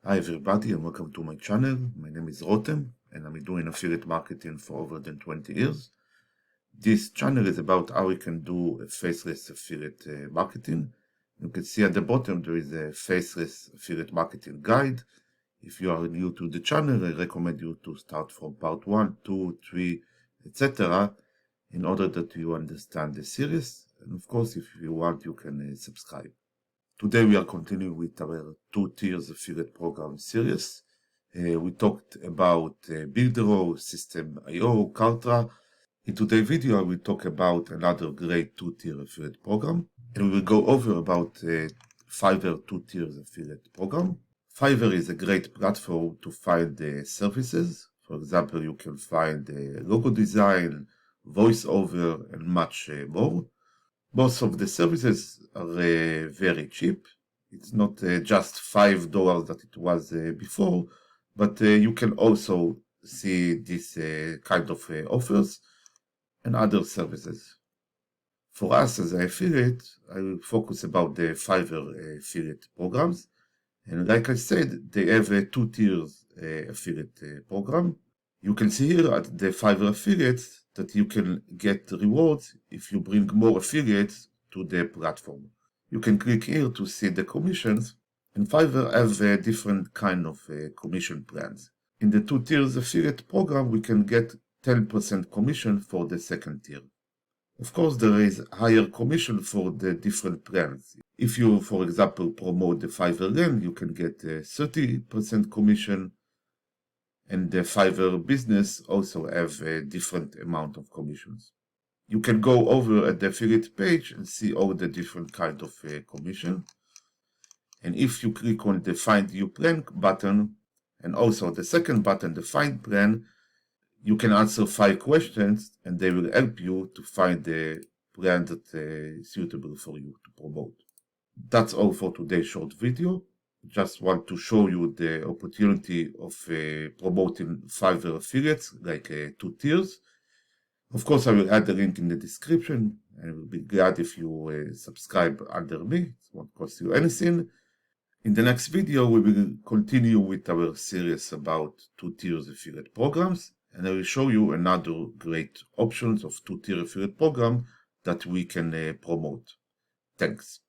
Hi everybody and welcome to my channel. My name is Rotem and I'm doing affiliate marketing for over than 20 years. This channel is about how you can do a faceless affiliate marketing. You can see at the bottom there is a faceless affiliate marketing guide. If you are new to the channel, I recommend you to start from part 1, 2, 3, etc. in order that you understand the series. And of course, if you want, you can subscribe. Today we are continuing with our 2 tiers affiliate program series. We talked about Builderall, System.io, Kartra. In today's video I will talk about another great 2-tier affiliate program, and we will go over about Fiverr 2 tiers affiliate program. Fiverr is a great platform to find services. For example, you can find logo design, voiceover, and much more. Most of the services are very cheap. It's not just $5 that it was before, but you can also see this kind of offers and other services. For us as an affiliate, I will focus about the Fiverr affiliate programs. And like I said, they have a 2 tiers affiliate program. You can see here at the Fiverr affiliates that you can get rewards if you bring more affiliates to the platform. You can click here to see the commissions, and Fiverr have different kind of commission plans. In the 2 tiers affiliate program, we can get 10% commission for the second tier. Of course, there is higher commission for the different plans. If you, for example, promote the Fiverr land, you can get 30% commission, and the Fiverr business also have a different amount of commissions. You can go over at the affiliate page and see all the different kind of commission. And if you click on the Find New Plan button, and also the second button, the Find Plan, you can answer 5 questions and they will help you to find the plan that is suitable for you to promote. That's all for today's short video. Just want to show you the opportunity of promoting Fiverr affiliates, like 2 tiers. Of course, I will add the link in the description, and I will be glad if you subscribe under me. It won't cost you anything. In the next video, we will continue with our series about 2 tiers affiliate programs, and I will show you another great options of 2 tier affiliate program that we can promote. Thanks.